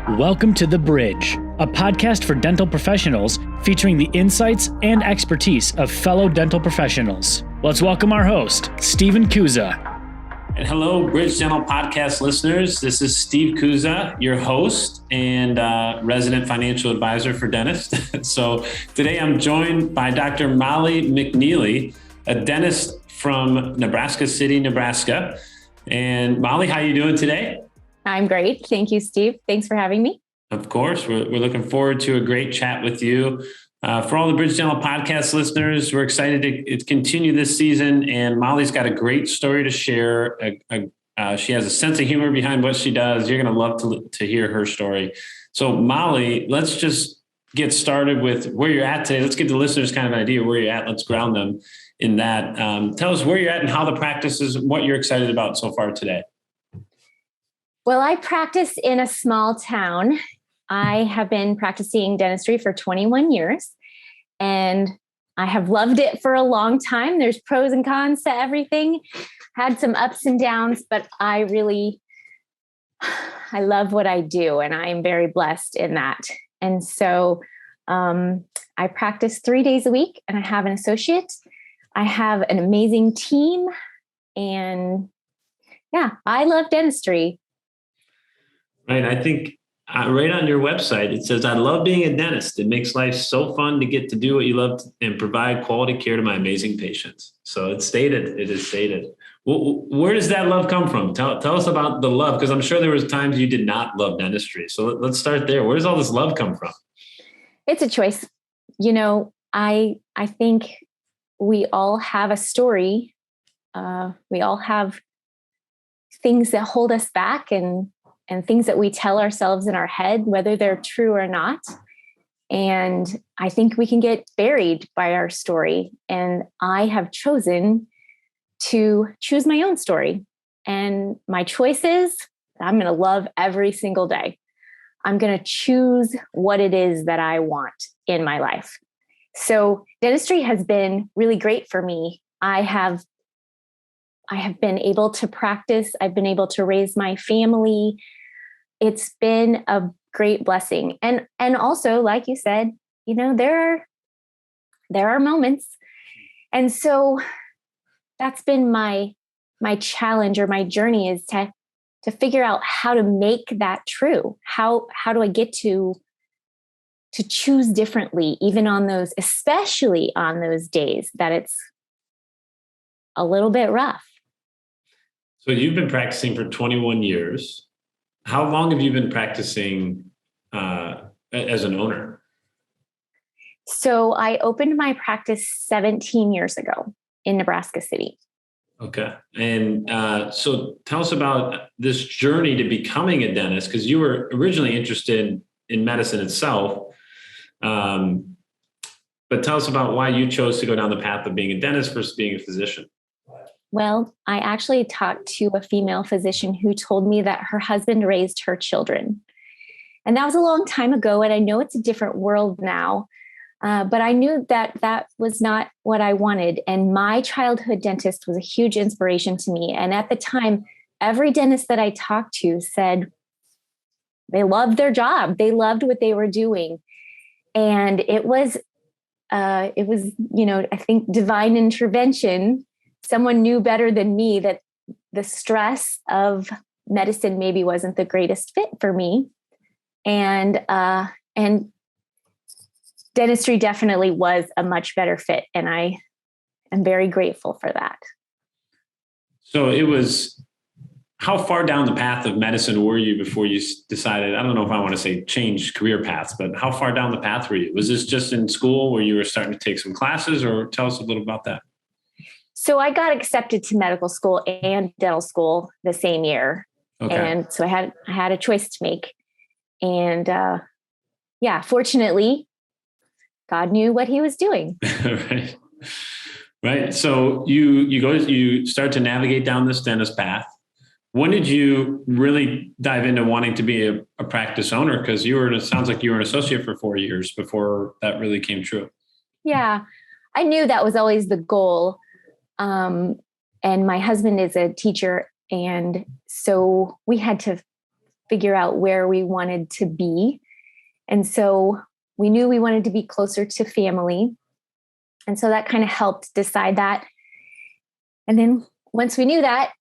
Welcome to The Bridge, a podcast for dental professionals featuring the insights and expertise of fellow dental professionals. Let's welcome our host, Stephen Kuza. And hello, Bridge Dental Podcast listeners. This is Steve Kuza, your host and resident financial advisor for dentists. So today I'm joined by Dr. Molly McNeely, a dentist from Nebraska City, Nebraska. And Molly, how are you doing today? I'm great. Thank you, Steve. Thanks for having me. Of course. We're looking forward to a great chat with you. For all the Bridge Dental Podcast listeners, we're excited to continue this season. And Molly's got a great story to share. She has a sense of humor behind what she does. You're going to love to hear her story. So Molly, let's just get started with where you're at today. Let's give the listeners kind of an idea of where you're at. Let's ground them in that. Tell us where you're at and how the practice is, what you're excited about so far today. Well, I practice in a small town. I have been practicing dentistry for 21 years, and I have loved it for a long time. There's pros and cons to everything. Had some ups and downs, but I love what I do, and I am very blessed in that. And so I practice 3 days a week, and I have an associate. I have an amazing team, and yeah, I love dentistry. Right. I think right on your website, it says, I love being a dentist. It makes life so fun to get to do what you love and provide quality care to my amazing patients. So it is stated. Well, where does that love come from? Tell us about the love, because I'm sure there was times you did not love dentistry. So let's start there. Where does all this love come from? It's a choice. You know, I think we all have a story. We all have things that hold us back and things that we tell ourselves in our head, whether they're true or not. And I think we can get buried by our story. And I have chosen to choose my own story. And my choice is I'm going to love every single day. I'm going to choose what it is that I want in my life. So dentistry has been really great for me. I have been able to practice. I've been able to raise my family. It's been a great blessing. And also, like you said, you know, there are moments. And so that's been my challenge, or my journey, is to figure out how to make that true. How do I get to choose differently, even on those, especially on those days that it's a little bit rough. So you've been practicing for 21 years. How long have you been practicing as an owner? So I opened my practice 17 years ago in Nebraska City. Okay. And so tell us about this journey to becoming a dentist, because you were originally interested in medicine itself. But tell us about why you chose to go down the path of being a dentist versus being a physician. Well, I actually talked to a female physician who told me that her husband raised her children. And that was a long time ago. And I know it's a different world now. But I knew that was not what I wanted. And my childhood dentist was a huge inspiration to me. And at the time, every dentist that I talked to said they loved their job. They loved what they were doing. And it was, I think divine intervention. Someone knew better than me that the stress of medicine maybe wasn't the greatest fit for me. And dentistry definitely was a much better fit. And I am very grateful for that. So it was, how far down the path of medicine were you before you decided, I don't know if I want to say change career paths, but how far down the path were you? Was this just in school where you were starting to take some classes, or tell us a little about that? So I got accepted to medical school and dental school the same year. Okay. And so I had a choice to make. And fortunately, God knew what he was doing. Right. So you start to navigate down this dentist path. When did you really dive into wanting to be a practice owner? Because it sounds like you were an associate for 4 years before that really came true. Yeah, I knew that was always the goal. And my husband is a teacher. And so we had to figure out where we wanted to be. And so we knew we wanted to be closer to family. And so that kind of helped decide that. And then once we knew that,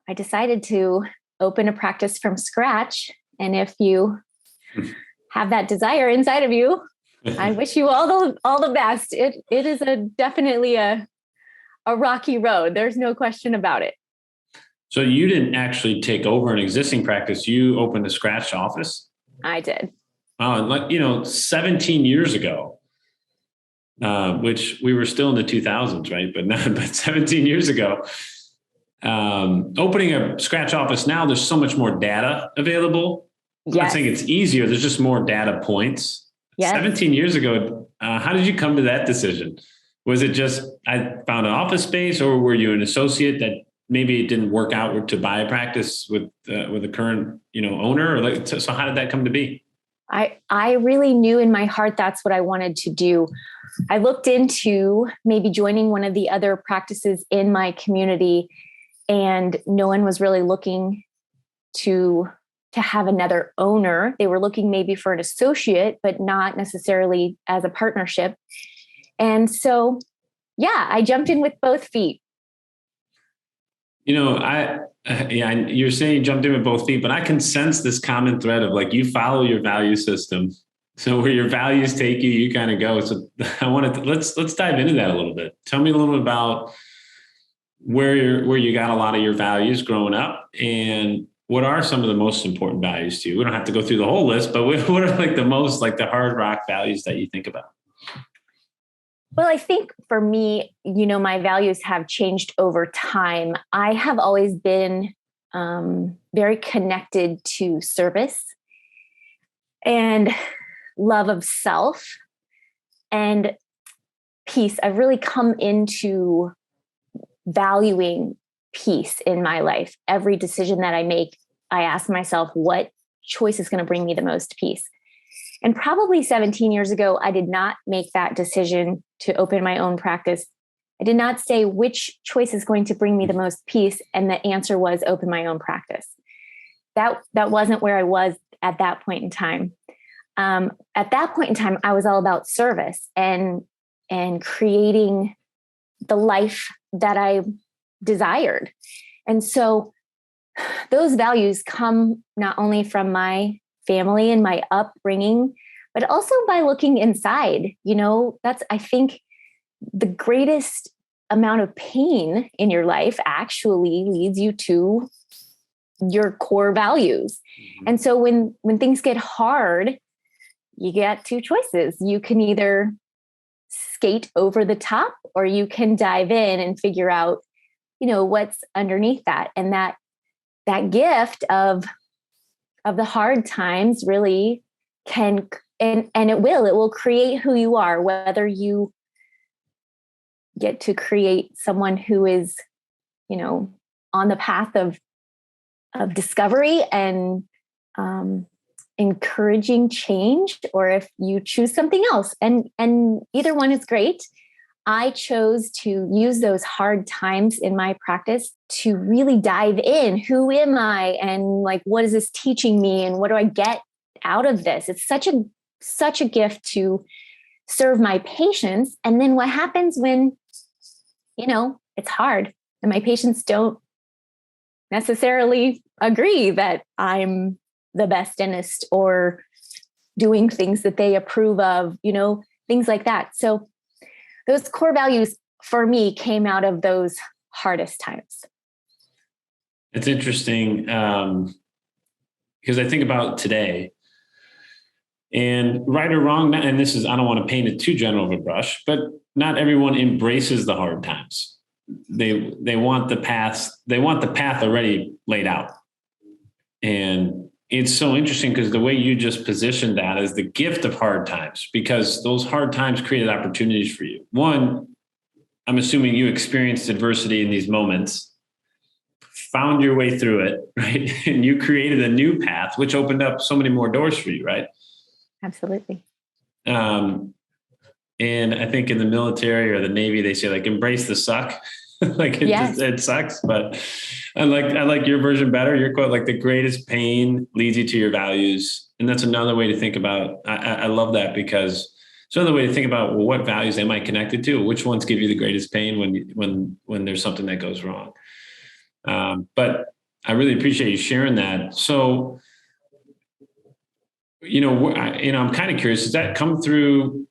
I decided to open a practice from scratch. And if you have that desire inside of you, I wish you all the best. It is definitely a rocky road. There's no question about it. So you didn't actually take over an existing practice. You opened a scratch office? I did. Like, 17 years ago, which we were still in the 2000s, right? But 17 years ago, opening a scratch office now, there's so much more data available. Yes. I think it's easier. There's just more data points. Yes. 17 years ago, how did you come to that decision? Was it just, I found an office space, or were you an associate that maybe it didn't work out to buy a practice with the current, owner? Or so how did that come to be? I really knew in my heart that's what I wanted to do. I looked into maybe joining one of the other practices in my community, and no one was really looking to have another owner. They were looking maybe for an associate, but not necessarily as a partnership. And so, I jumped in with both feet. You're saying you jumped in with both feet, but I can sense this common thread of like, you follow your value system. So where your values take you, you kind of go. So I wanted to, let's dive into that a little bit. Tell me a little bit about where you got a lot of your values growing up, and what are some of the most important values to you? We don't have to go through the whole list, but what are like the hard rock values that you think about? Well, I think for me, my values have changed over time. I have always been very connected to service and love of self and peace. I've really come into valuing peace in my life. Every decision that I make, I ask myself, what choice is going to bring me the most peace? And probably 17 years ago, I did not make that decision to open my own practice. I did not say which choice is going to bring me the most peace, and the answer was open my own practice. That wasn't where I was at that point in time. At that point in time, I was all about service and creating the life that I desired. And so those values come not only from my family and my upbringing, but also by looking inside. That's, I think, the greatest amount of pain in your life actually leads you to your core values. Mm-hmm. And so when things get hard, you get two choices. You can either skate over the top, or you can dive in and figure out, what's underneath that. And that gift of the hard times really can, and it will create who you are, whether you get to create someone who is, on the path of discovery and encouraging change, or if you choose something else. And either one is great. I chose to use those hard times in my practice to really dive in. Who am I? And like, what is this teaching me? And what do I get out of this? It's such a gift to serve my patients. And then what happens when, it's hard and my patients don't necessarily agree that I'm the best dentist or doing things that they approve of, things like that. So those core values for me came out of those hardest times. It's interesting because I think about today, and right or wrong, and this is, I don't want to paint it too general of a brush, but not everyone embraces the hard times. They want the path already laid out. And it's so interesting because the way you just positioned that is the gift of hard times, because those hard times created opportunities for you. One, I'm assuming you experienced adversity in these moments, found your way through it, right? And you created a new path, which opened up so many more doors for you, right? Absolutely. And I think in the military or the Navy, they say like, embrace the suck. Like Yes. it sucks, but I like your version better. Your quote, like the greatest pain leads you to your values. And that's another way to think about, I love that because it's another way to think about, well, what values am I connected to? Which ones give you the greatest pain when there's something that goes wrong? But I really appreciate you sharing that. So, I'm kind of curious, does that come through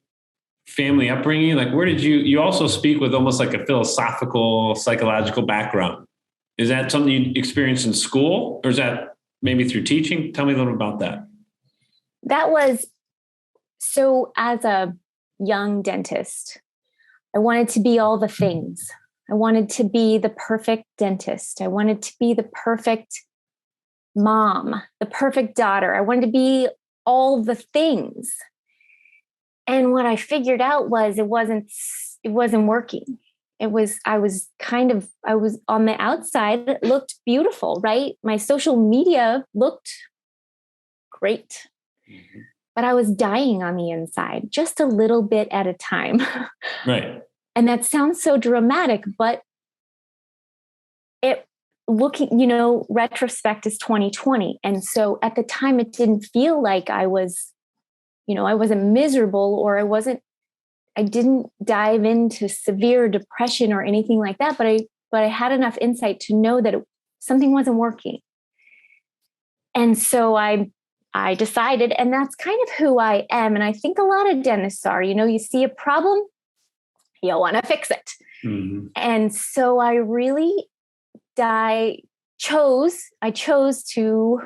family upbringing? Like, where did you also speak with almost like a philosophical, psychological background? Is that something you experienced in school, or is that maybe through teaching? Tell me a little about that. That was so, as a young dentist, I wanted to be all the things. I wanted to be the perfect dentist. I wanted to be the perfect mom, the perfect daughter. I wanted to be all the things. And what I figured out was it wasn't working. I was on the outside, it looked beautiful, right? My social media looked great, but I was dying on the inside, just a little bit at a time. Right. And that sounds so dramatic, but retrospect is 2020. And so at the time, it didn't feel like I wasn't miserable, or I didn't dive into severe depression or anything like that. But I had enough insight to know that something wasn't working. And so I decided, and that's kind of who I am. And I think a lot of dentists are, you see a problem, you want to fix it. Mm-hmm. And so I really chose to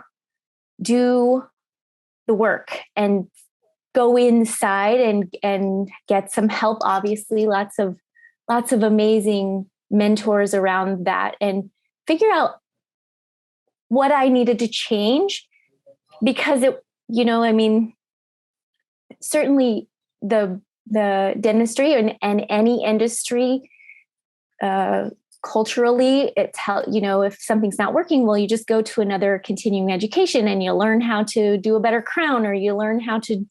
do the work and go inside and get some help. Obviously, lots of amazing mentors around that, and figure out what I needed to change, because certainly the dentistry and any industry, culturally, it's how, if something's not working, well, you just go to another continuing education and you learn how to do a better crown, or you learn how to,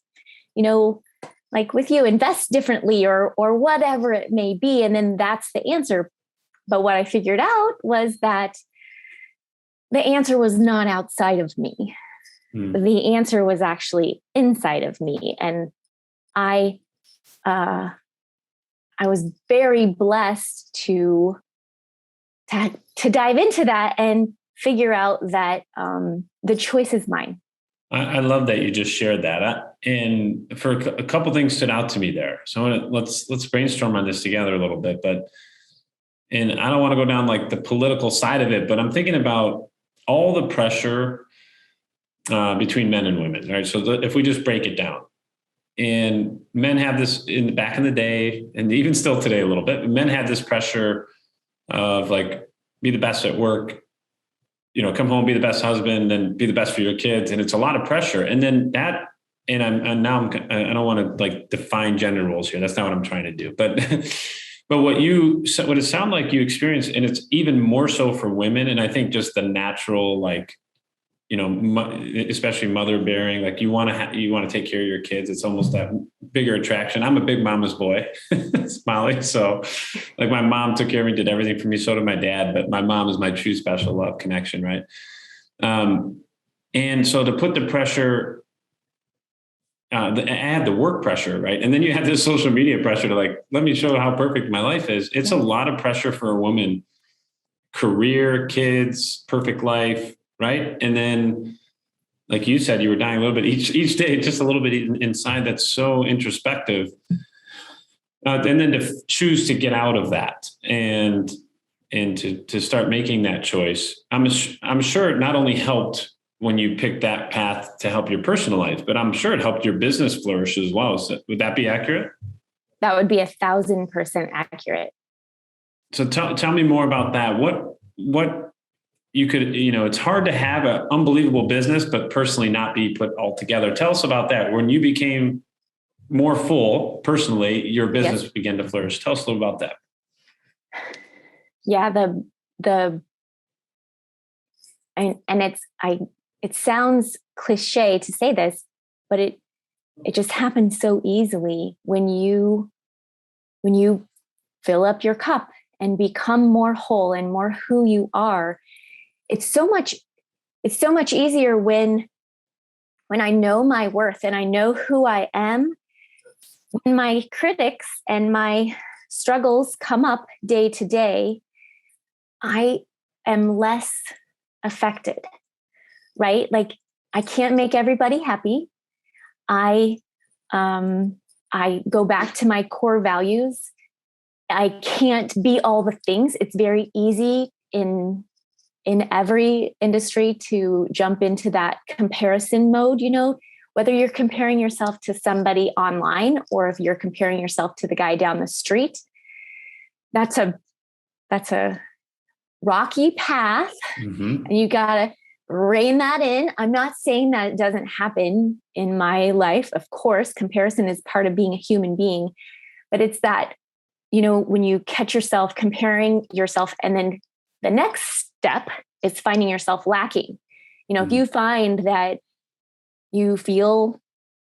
like with you, invest differently, or whatever it may be. And then that's the answer. But what I figured out was that the answer was not outside of me. The answer was actually inside of me. And I was very blessed to dive into that and figure out that the choice is mine. I love that you just shared that. And for a couple of things stood out to me there. So let's brainstorm on this together a little bit. And I don't want to go down like the political side of it, but I'm thinking about all the pressure between men and women, right? So if we just break it down, and men have this back in the day, and even still today a little bit, men have this pressure of like, be the best at work, come home, be the best husband, and be the best for your kids. And it's a lot of pressure. And then I don't want to like define gender roles here. That's not what I'm trying to do. But what it sounded like you experienced, and it's even more so for women. And I think just the natural, like, especially mother bearing, like you want to take care of your kids. It's almost that bigger attraction. I'm a big mama's boy, Molly. So like my mom took care of me, did everything for me. So did my dad, but my mom is my true special love connection. Right. And so to put the pressure, add the work pressure, right? And then you have this social media pressure to like, let me show how perfect my life is. It's a lot of pressure for a woman, career, kids, perfect life. Right. And then, like you said, you were dying a little bit each day, just a little bit inside. That's so introspective. And then to choose to get out of that and to start making that choice. I'm sure it not only helped when you picked that path to help your personal life, but I'm sure it helped your business flourish as well. So would that be accurate? That would be 1,000% accurate. So tell me more about that. What you could, it's hard to have an unbelievable business, but personally not be put all together. Tell us about that. When you became more full personally, your business began to flourish. Tell us a little about that. Yeah. It sounds cliche to say this, but it just happens so easily when you fill up your cup and become more whole and more who you are, it's so much easier when I know my worth and I know who I am. When my critics and my struggles come up day to day, I am less affected, right? Like, I can't make everybody happy. I go back to my core values. I can't be all the things. It's very easy in every industry to jump into that comparison mode, whether you're comparing yourself to somebody online or if you're comparing yourself to the guy down the street. That's a rocky path. Mm-hmm. And you got to rein that in. I'm not saying that it doesn't happen in my life. Of course, comparison is part of being a human being, but it's that, when you catch yourself comparing yourself, and then the next step is finding yourself lacking. If you find that you feel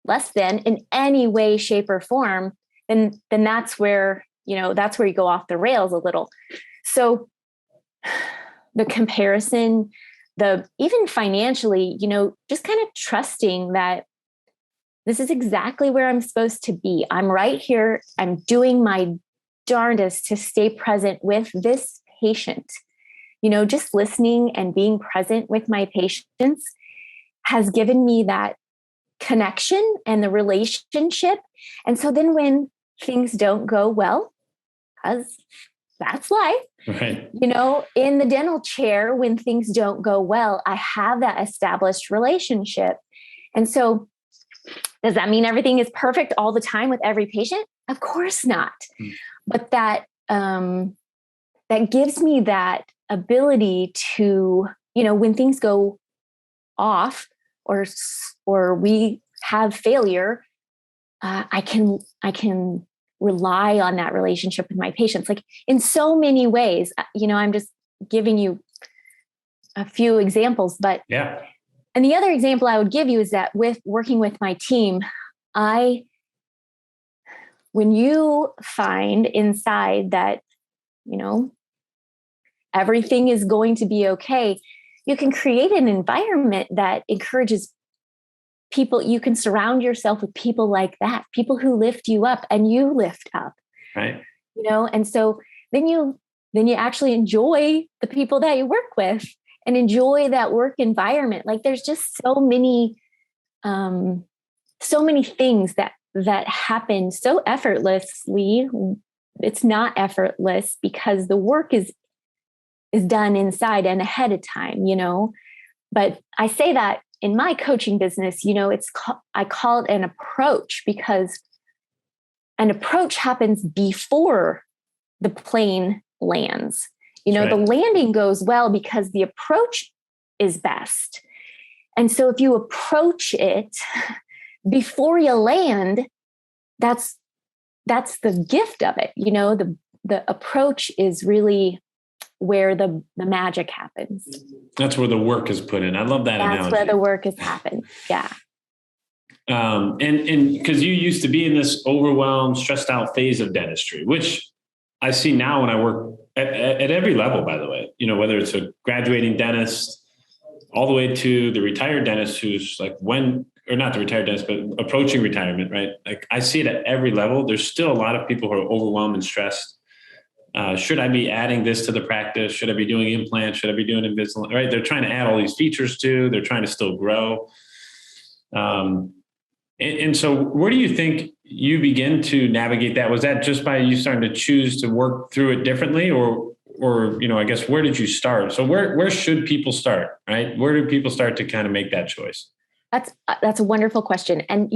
less than in any way, shape, or form, then that's where you go off the rails a little. So the comparison, even financially, just kind of trusting that this is exactly where I'm supposed to be. I'm right here. I'm doing my darndest to stay present with this patient. Just listening and being present with my patients has given me that connection and the relationship. And so then when things don't go well, because that's life, right? In the dental chair, when things don't go well, I have that established relationship. And so does that mean everything is perfect all the time with every patient? Of course not. But that gives me that ability to, when things go off or we have failure, I can rely on that relationship with my patients, like in so many ways. I'm just giving you a few examples, but yeah. And the other example I would give you is that with working with my team, when you find inside that, everything is going to be okay, you can create an environment that encourages people. You can surround yourself with people like that, people who lift you up and you lift up, right? And so then you actually enjoy the people that you work with and enjoy that work environment. Like, there's just so many things that happen so effortlessly. It's not effortless because the work is done inside and ahead of time, but I say that in my coaching business, I call it an approach, because an approach happens before the plane lands. Right. The landing goes well because the approach is best. And so if you approach it before you land, that's the gift of it. The approach is really where the magic happens. That's where the work is put in. I love that analogy. That's where the work has happened. Yeah. And because you used to be in this overwhelmed, stressed out phase of dentistry, which I see now when I work at every level, by the way, whether it's a graduating dentist all the way to the retired dentist who's like or not the retired dentist, but approaching retirement, right? Like, I see it at every level. There's still a lot of people who are overwhelmed and stressed. Should I be adding this to the practice? Should I be doing implants? Should I be doing Invisalign? Right? They're trying to add all these features too. They're trying to still grow. And so where do you think you begin to navigate that? Was that just by you starting to choose to work through it differently, or I guess, where did you start? So where should people start, right? Where do people start to kind of make that choice? That's a wonderful question. And,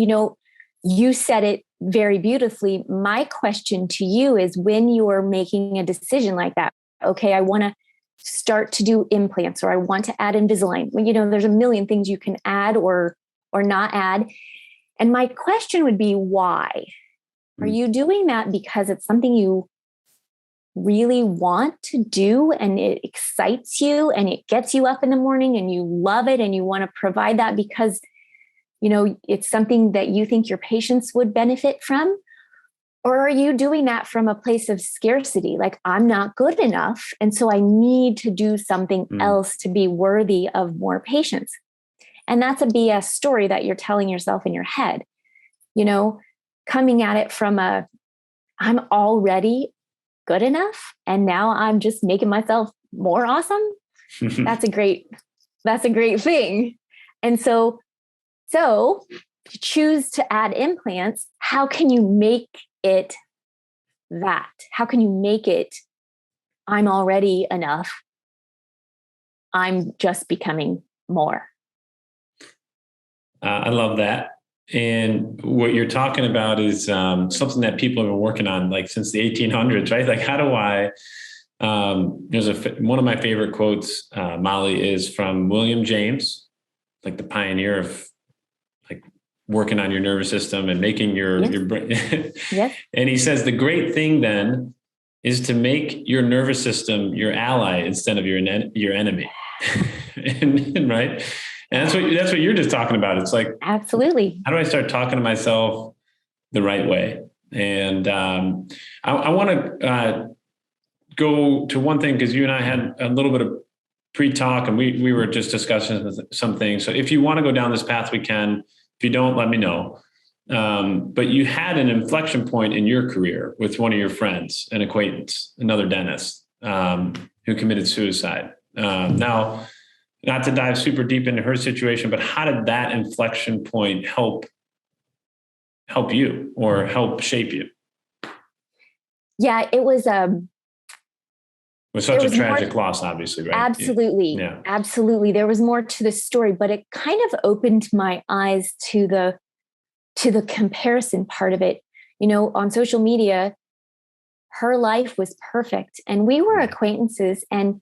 you said it very beautifully. My question to you is, when you're making a decision like that, okay, I want to start to do implants, or I want to add Invisalign. Well, there's a million things you can add or not add. And my question would be, why? Are you doing that because it's something you really want to do and it excites you and it gets you up in the morning and you love it and you want to provide that because, it's something that you think your patients would benefit from? Or are you doing that from a place of scarcity? Like, I'm not good enough, and so I need to do something else to be worthy of more patients. And that's a BS story that you're telling yourself in your head, coming at it from I'm already good enough, and now I'm just making myself more awesome. That's a great thing. And so to choose to add implants, how can you make it that? How can you make it, I'm already enough, I'm just becoming more? I love that. And what you're talking about is something that people have been working on like since the 1800s, right? Like, how do I, one of my favorite quotes, Molly, is from William James, like the pioneer of like working on your nervous system and making your brain. Yes. And he says, the great thing then is to make your nervous system your ally instead of your enemy. and right. And that's what you're just talking about. It's like, absolutely. How do I start talking to myself the right way? And I want to go to one thing, because you and I had a little bit of pre-talk, and we were just discussing some things. So if you want to go down this path, we can. If you don't, let me know. But you had an inflection point in your career with one of your friends, an acquaintance, another dentist, who committed suicide. Now, not to dive super deep into her situation, but how did that inflection point help you or help shape you? Yeah, it was such a tragic loss, obviously, right? Absolutely. Yeah. Absolutely. There was more to the story, but it kind of opened my eyes to the comparison part of it. On social media, her life was perfect and we were acquaintances, and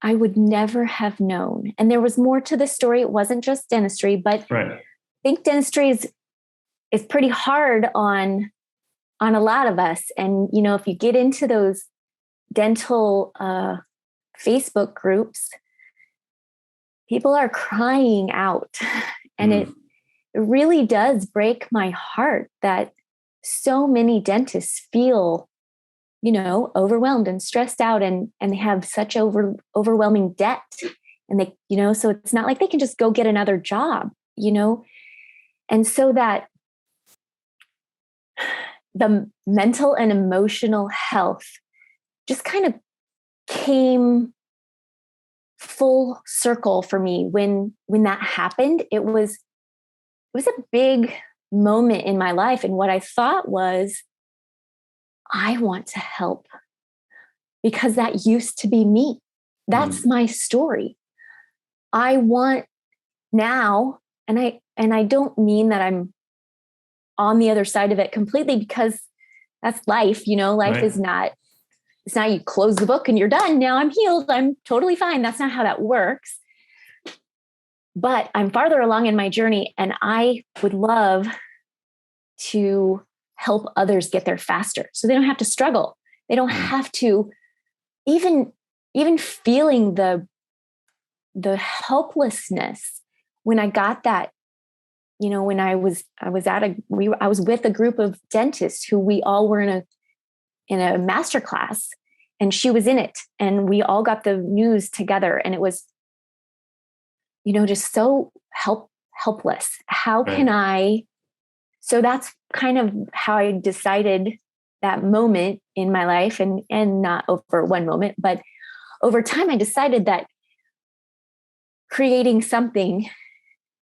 I would never have known. And there was more to the story. It wasn't just dentistry, but right. I think dentistry is pretty hard on a lot of us. And, if you get into those dental Facebook groups, people are crying out. And it really does break my heart that so many dentists feel overwhelmed and stressed out, and they have such overwhelming debt, and they, so it's not like they can just go get another job, and so that the mental and emotional health just kind of came full circle for me when that happened. It was a big moment in my life, and what I thought was, I want to help, because that used to be me. That's my story. I want now, and I don't mean that I'm on the other side of it completely, because that's life. Life is not, it's not you close the book and you're done. Now I'm healed. I'm totally fine. That's not how that works. But I'm farther along in my journey, and I would love to help others get there faster, so they don't have to struggle. They don't have to even feeling the helplessness when I got that, when I was with a group of dentists who we all were in a master class, and she was in it, and we all got the news together, and it was, just so helpless. How can I? So that's kind of how I decided that moment in my life, and not over one moment, but over time, I decided that creating something,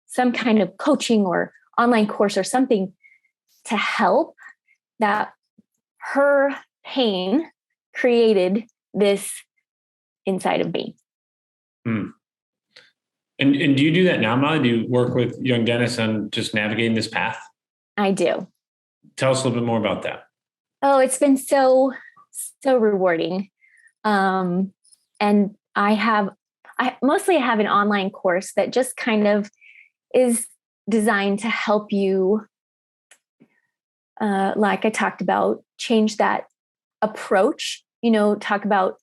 some kind of coaching or online course or something to help, that her pain created this inside of me. And do you do that now, Molly? Do you work with young dentists on just navigating this path? I do. Tell us a little bit more about that. Oh, it's been so rewarding. And I mostly have an online course that just kind of is designed to help you, like I talked about, change that approach, talk about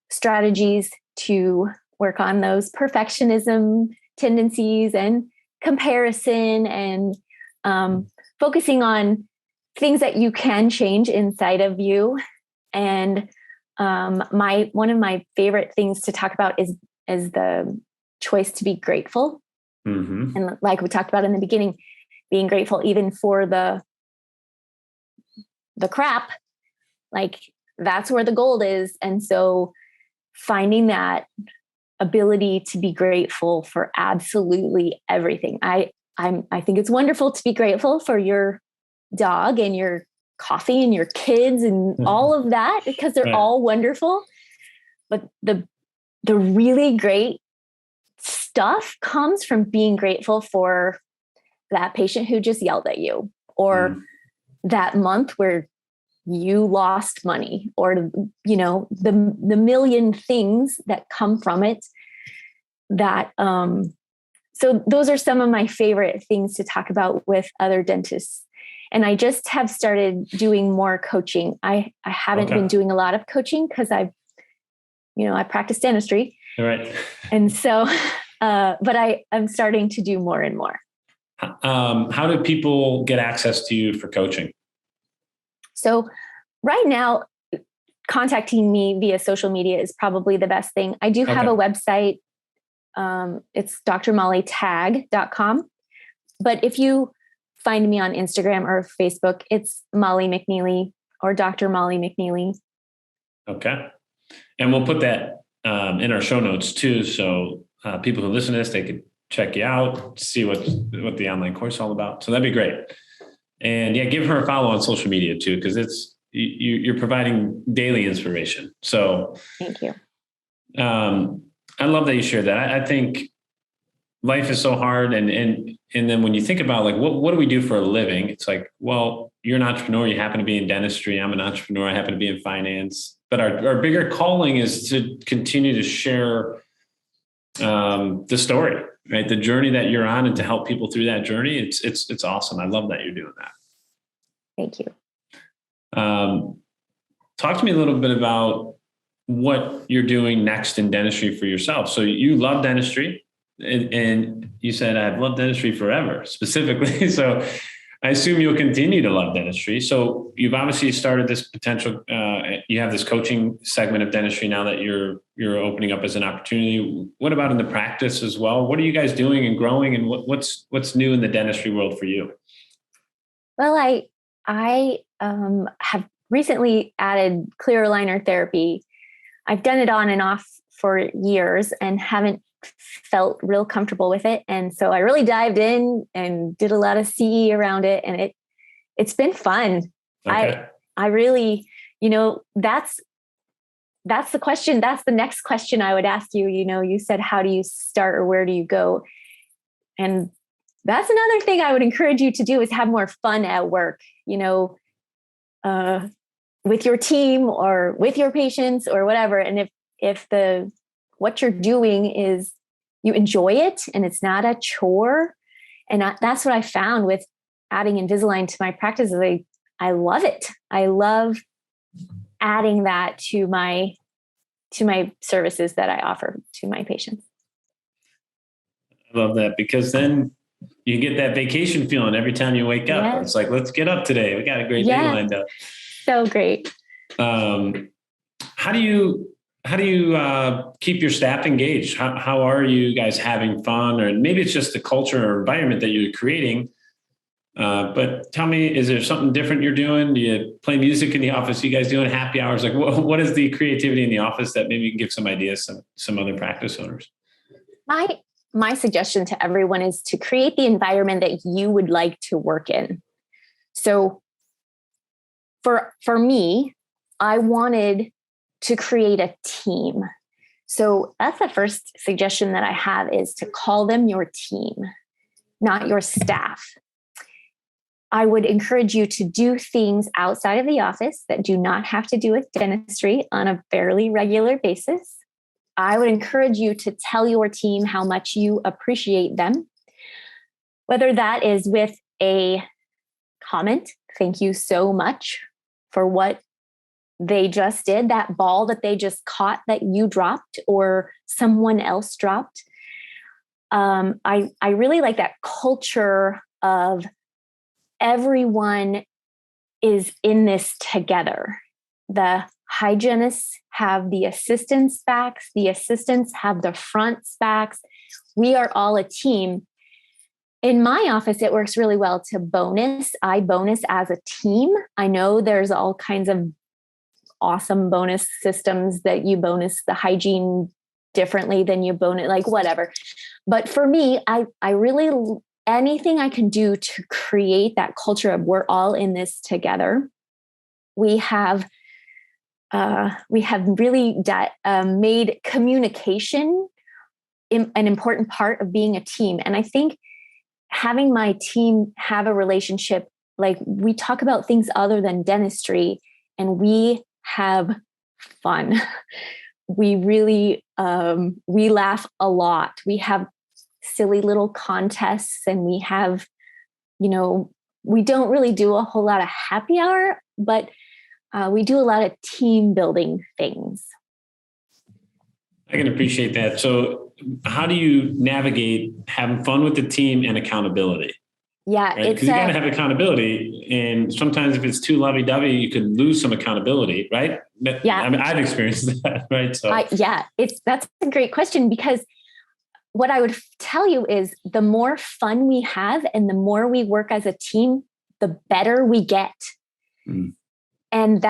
strategies to work on those perfectionism tendencies and comparison, and focusing on things that you can change inside of you. And one of my favorite things to talk about is the choice to be grateful. Mm-hmm. And like we talked about in the beginning, being grateful even for the crap, like that's where the gold is. And so finding that ability to be grateful for absolutely everything. I think it's wonderful to be grateful for your dog and your coffee and your kids and all of that, because they're all wonderful. But the really great stuff comes from being grateful for that patient who just yelled at you, or that month where you lost money, or, you know, the million things that come from it. That, so those are some of my favorite things to talk about with other dentists. And I just have started doing more coaching. I haven't been doing a lot of coaching because I practice dentistry. Right. And so, but I'm starting to do more and more. How do people get access to you for coaching? So right now, contacting me via social media is probably the best thing. I do have a website. It's drmollytag.com. But if you find me on Instagram or Facebook, it's Molly McNeely or Dr. Molly McNeely. Okay. And we'll put that in our show notes too. So people who listen to this, they could check you out, see what the online course is all about. So that'd be great. And yeah, give her a follow on social media too, because you're providing daily inspiration. So thank you. I love that you shared that. I think life is so hard. And then when you think about like, what do we do for a living? It's like, well, you're an entrepreneur. You happen to be in dentistry. I'm an entrepreneur. I happen to be in finance. But our bigger calling is to continue to share the story, right? The journey that you're on, and to help people through that journey. It's awesome. I love that you're doing that. Thank you. Talk to me a little bit about what you're doing next in dentistry for yourself. So you love dentistry, and you said, I've loved dentistry forever, specifically. So I assume you'll continue to love dentistry. So you've obviously started this potential, you have this coaching segment of dentistry now that you're opening up as an opportunity. What about in the practice as well? What are you guys doing and growing, and what's new in the dentistry world for you? Well, I have recently added clear aligner therapy. I've done it on and off for years and haven't felt real comfortable with it. And so I really dived in and did a lot of CE around it, and it's been fun. Okay. I really, that's the question. That's the next question I would ask you. You said, how do you start or where do you go? And that's another thing I would encourage you to do, is have more fun at work, with your team or with your patients or whatever. And if what you're doing is you enjoy it and it's not a chore. And that's what I found with adding Invisalign to my practice. I love it. I love adding that to my services that I offer to my patients. I love that, because then you get that vacation feeling every time you wake up. Yes. It's like, let's get up today. We got a great day lined up. So great. How do you keep your staff engaged? How are you guys having fun? Or maybe it's just the culture or environment that you're creating. But tell me, is there something different you're doing? Do you play music in the office? Are you guys doing happy hours? Like, what is the creativity in the office that maybe you can give some ideas to some other practice owners? My suggestion to everyone is to create the environment that you would like to work in. So for me, I wanted to create a team. So that's the first suggestion that I have, is to call them your team, not your staff. I would encourage you to do things outside of the office that do not have to do with dentistry on a fairly regular basis. I would encourage you to tell your team how much you appreciate them, whether that is with a comment, thank you so much for what they just did, that ball that they just caught that you dropped or someone else dropped. I really like that culture of everyone is in this together. The hygienists have the assistants' backs. The assistants have the front's backs. We are all a team. In my office, it works really well to bonus. I bonus as a team. I know there's all kinds of awesome bonus systems that you bonus the hygiene differently than you bonus, like whatever. But for me, I really, anything I can do to create that culture of we're all in this together. We have really made communication an important part of being a team. And I think having my team have a relationship, like we talk about things other than dentistry and we have fun. We really, we laugh a lot. We have silly little contests and we have, we don't really do a whole lot of happy hour, but we do a lot of team building things. I can appreciate that. So how do you navigate having fun with the team and accountability? Yeah. Because you got to have accountability. And sometimes if it's too lovey-dovey, you can lose some accountability, right? Yeah. I mean, I've experienced that, right? So that's a great question, because what I would tell you is the more fun we have and the more we work as a team, the better we get. Mm. And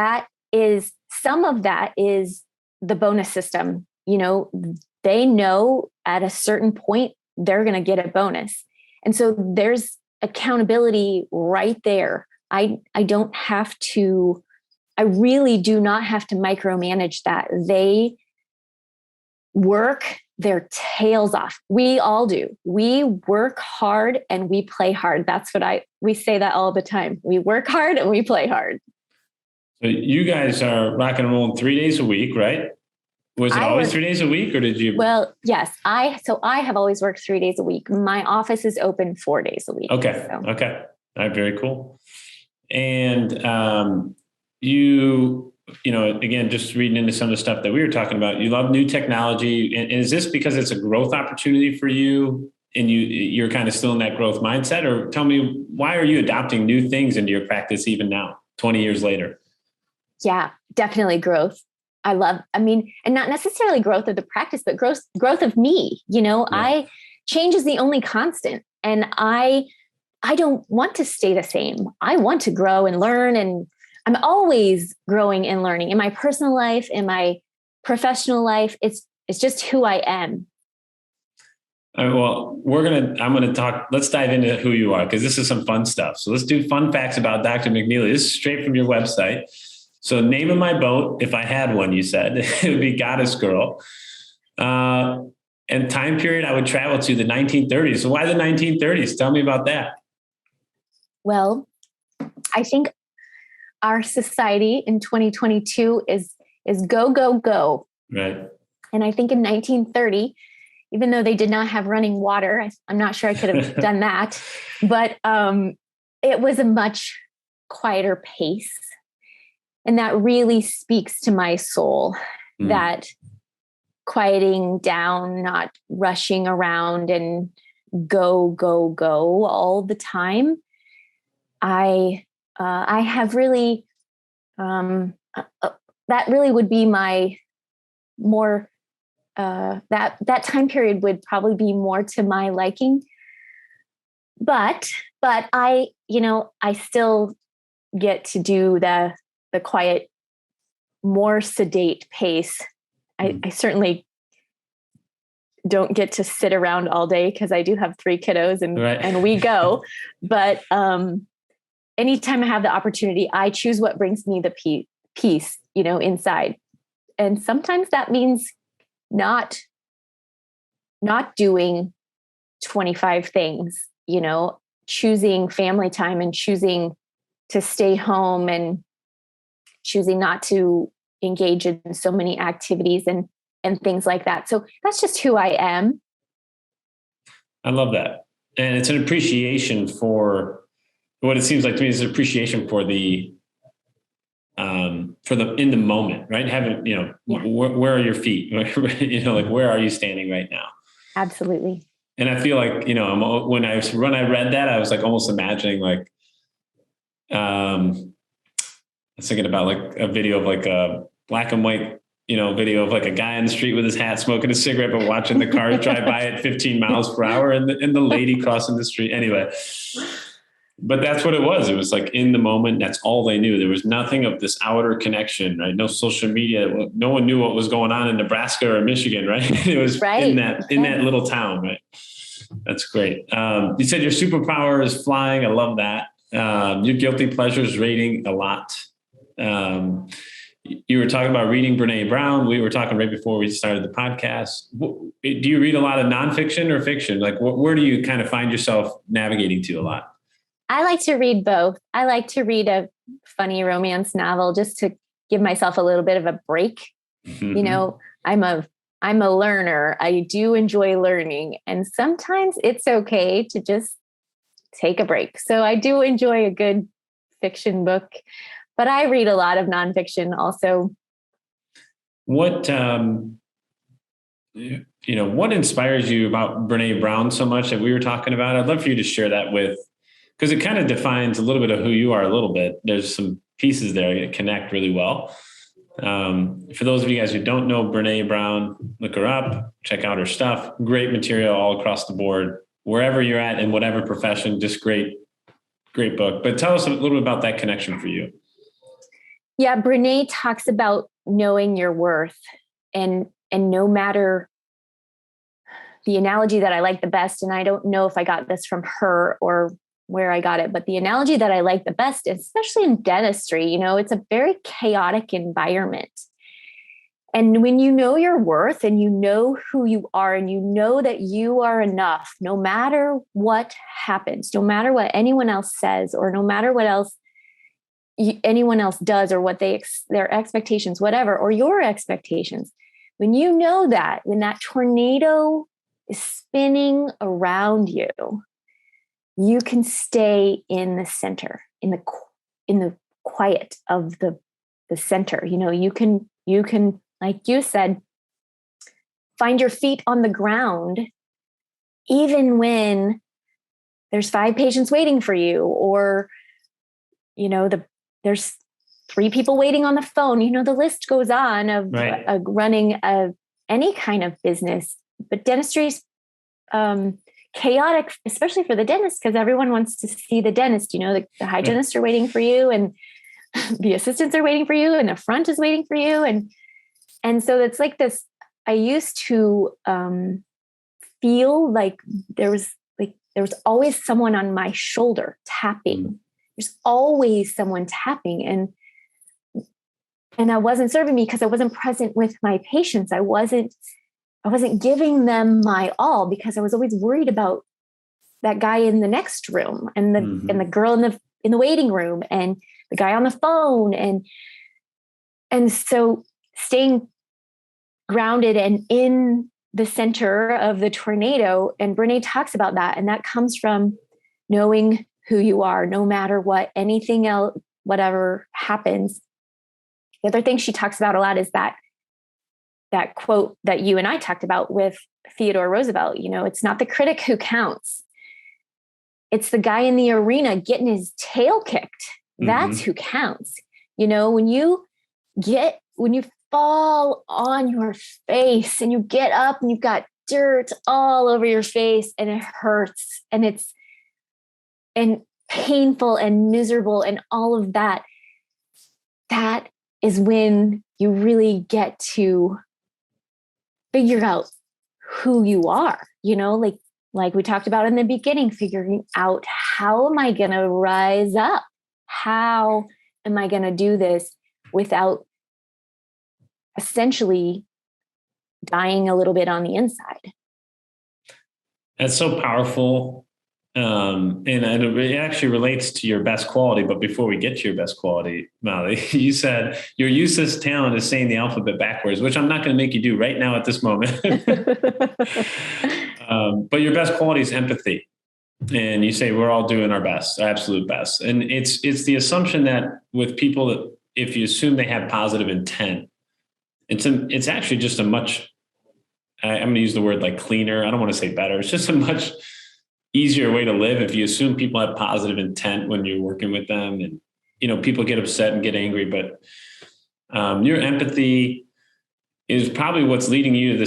some of that is the bonus system. They know at a certain point, they're going to get a bonus. And so there's accountability right there. I really do not have to micromanage that. They work their tails off. We all do. We work hard and we play hard. That's what we say that all the time. We work hard and we play hard. So you guys are rocking and rolling 3 days a week, right? Was it always 3 days a week or did you? Well, yes. I have always worked 3 days a week. My office is open 4 days a week. Okay. So. Okay. All right. Very cool. And you again, just reading into some of the stuff that we were talking about, you love new technology. And is this because it's a growth opportunity for you and you're kind of still in that growth mindset? Or tell me, why are you adopting new things into your practice even now, 20 years later? Yeah, definitely growth. And not necessarily growth of the practice, but growth of me. Change is the only constant. And I don't want to stay the same. I want to grow and learn. And I'm always growing and learning in my personal life, in my professional life. It's just who I am. All right, well, I'm going to talk, let's dive into who you are, because this is some fun stuff. So let's do fun facts about Dr. McNeely. This is straight from your website. So name of my boat, if I had one, you said, it would be Goddess Girl. And time period I would travel to the 1930s. So why the 1930s? Tell me about that. Well, I think our society in 2022 is go, go, go. Right. And I think in 1930, even though they did not have running water, I'm not sure I could have done that, but it was a much quieter pace. And that really speaks to my soul, that quieting down, not rushing around and go, go, go all the time. I have really, that really would be my more, that time period would probably be more to my liking. But I still get to do the quiet, more sedate pace. I certainly don't get to sit around all day because I do have 3 kiddos and we go. But anytime I have the opportunity, I choose what brings me the peace, inside. And sometimes that means not doing 25 things, choosing family time and choosing to stay home and choosing not to engage in so many activities and things like that. So that's just who I am. I love that. And it's an appreciation for what it seems like to me is an appreciation for the in the moment, right? Having, where are your feet? Where are you standing right now? Absolutely. And I feel like, when I read that, I was like almost imagining was thinking about like a video of like a black and white, video of like a guy on the street with his hat smoking a cigarette, but watching the cars drive by at 15 miles per hour and the lady crossing the street. Anyway, but that's what it was. It was like in the moment, that's all they knew. There was nothing of this outer connection, right? No social media. No one knew what was going on in Nebraska or Michigan, right? It was in that little town, right? That's great. You said your superpower is flying. I love that. Your guilty pleasures reading a lot. You were talking about reading Brene Brown. We were talking right before we started the podcast. Do you read a lot of nonfiction or fiction? Like where do you kind of find yourself navigating to a lot? I like to read both. I like to read a funny romance novel just to give myself a little bit of a break. Mm-hmm. I'm a learner. I do enjoy learning. And sometimes it's okay to just take a break. So I do enjoy a good fiction book, but I read a lot of nonfiction also. What, what inspires you about Brene Brown so much that we were talking about? I'd love for you to share that because it kind of defines a little bit of who you are a little bit. There's some pieces there that connect really well. For those of you guys who don't know Brene Brown, look her up, check out her stuff. Great material all across the board, wherever you're at in whatever profession, just great book. But tell us a little bit about that connection for you. Yeah, Brene talks about knowing your worth and no matter the analogy that I like the best, and I don't know if I got this from her or where I got it, but the analogy that I like the best, especially in dentistry, it's a very chaotic environment. And when you know your worth and you know who you are and you know that you are enough, no matter what happens, no matter what anyone else says, or no matter what else anyone else does, or what their expectations, whatever, or your expectations, when you know that, when that tornado is spinning around you, you can stay in the center, in the quiet of the center. You can, like you said, find your feet on the ground, even when there's 5 patients waiting for you, or, there's 3 people waiting on the phone. The list goes on of right. Running any kind of business, but dentistry's chaotic, especially for the dentist, because everyone wants to see the dentist. The hygienists are waiting for you, and the assistants are waiting for you, and the front is waiting for you. And so it's like this, I used to feel like there was always someone on my shoulder tapping. There's always someone tapping. And I wasn't serving me because I wasn't present with my patients. I wasn't giving them my all because I was always worried about that guy in the next room and the girl in the waiting room and the guy on the phone. And so staying grounded and in the center of the tornado. And Brene talks about that. And that comes from knowing who you are, no matter what, anything else, whatever happens. The other thing she talks about a lot is that quote that you and I talked about with Theodore Roosevelt. It's not the critic who counts. It's the guy in the arena getting his tail kicked. That's who counts. When you fall on your face and you get up and you've got dirt all over your face and it hurts and it's painful and miserable and all of that, that is when you really get to figure out who you are, like we talked about in the beginning, figuring out, how am I going to rise up? How am I going to do this without essentially dying a little bit on the inside? That's so powerful. And it actually relates to your best quality. But before we get to your best quality, Molly, you said your useless talent is saying the alphabet backwards, which I'm not going to make you do right now at this moment. But your best quality is empathy. And you say we're all doing our best, our absolute best. And it's the assumption that with people, that if you assume they have positive intent, it's actually just a much, I'm going to use the word like cleaner. I don't want to say better. It's just a much easier way to live if you assume people have positive intent when you're working with them. And people get upset and get angry, but your empathy is probably what's leading you to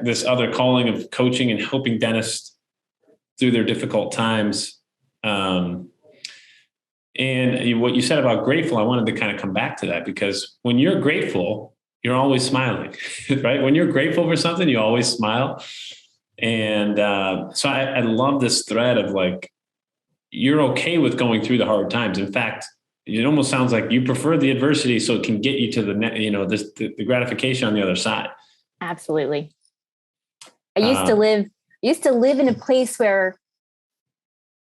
this other calling of coaching and helping dentists through their difficult times. And what you said about grateful, I wanted to kind of come back to that, because when you're grateful, you're always smiling, right? When you're grateful for something, you always smile. And so I love this thread of like, you're okay with going through the hard times. In fact, it almost sounds like you prefer the adversity so it can get you to the gratification on the other side. Absolutely. I used to live in a place where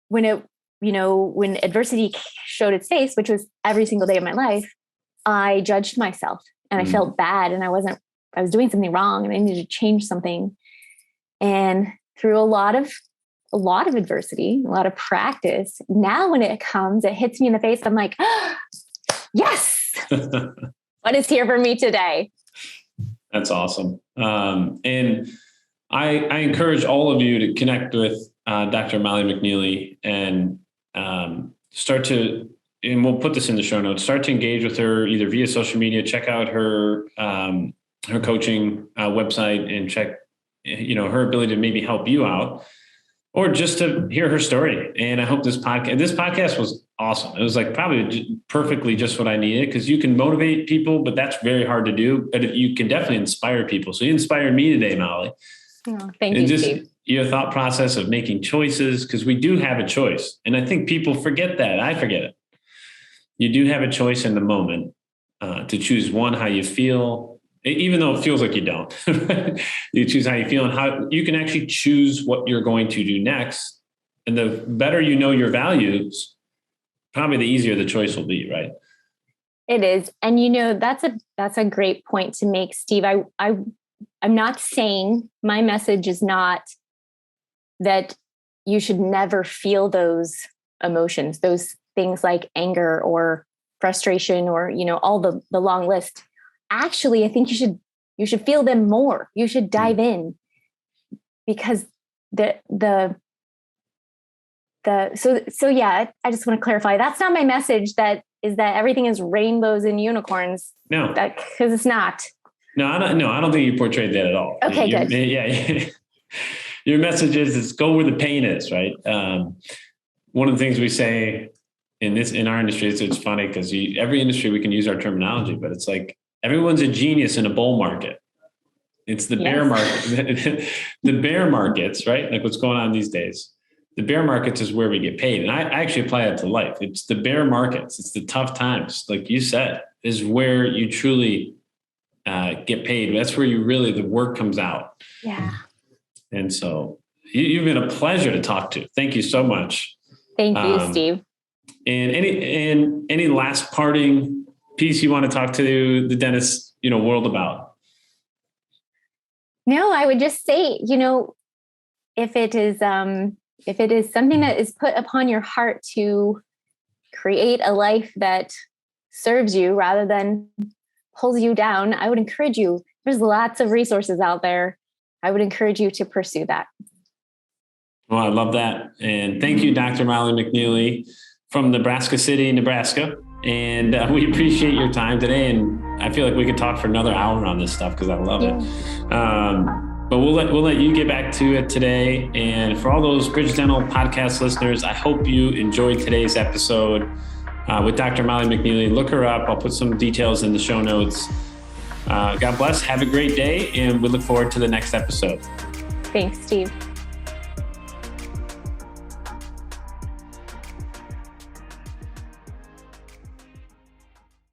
when adversity showed its face, which was every single day of my life, I judged myself and I felt bad, and I was doing something wrong and I needed to change something. And through a lot of adversity, a lot of practice, now when it comes, it hits me in the face. I'm like, oh, yes, what is here for me today? That's awesome. And I encourage all of you to connect with Dr. Molly McNeely and and we'll put this in the show notes, start to engage with her either via social media, check out her coaching website and check, her ability to maybe help you out, or just to hear her story. And I hope this podcast was awesome. It was like probably perfectly just what I needed, because you can motivate people, but that's very hard to do. But you can definitely inspire people. So you inspired me today, Molly. Oh, thank you, Steve. Your thought process of making choices, because we do have a choice. And I think people forget that. I forget it. You do have a choice in the moment to choose how you feel, even though it feels like you don't. You choose how you feel and how you can actually choose what you're going to do next. And the better you know your values, probably the easier the choice will be, right? It is. And that's a great point to make, Steve. I'm not saying, my message is not that you should never feel those emotions, those things like anger or frustration or, all the long list. Actually, I think you should feel them more. You should dive in, because so yeah, I just want to clarify. That's not my message. That everything is rainbows and unicorns. No, because it's not. No, I don't think you portrayed that at all. Okay, good. Yeah. Your message is go where the pain is, right? One of the things we say in our industry, it's funny because every industry we can use our terminology, but it's like everyone's a genius in a bull market. It's the bear market, the bear markets, right? Like what's going on these days. The bear markets is where we get paid. And I actually apply that to life. It's the bear markets. It's the tough times. Like you said, is where you truly get paid. That's where the work comes out. Yeah. And so you've been a pleasure to talk to. Thank you so much. Thank you, Steve. And any last parting piece you want to talk to the dentist, world about? No, I would just say, if it is something that is put upon your heart to create a life that serves you rather than pulls you down, I would encourage you. There's lots of resources out there. I would encourage you to pursue that. Well, I love that. And thank you, Dr. Molly McNeely from Nebraska City, Nebraska. And we appreciate your time today. And I feel like we could talk for another hour on this stuff because I love it. But we'll let you get back to it today. And for all those Bridge Dental podcast listeners, I hope you enjoyed today's episode with Dr. Molly McNeely. Look her up. I'll put some details in the show notes. God bless. Have a great day. And we look forward to the next episode. Thanks, Steve.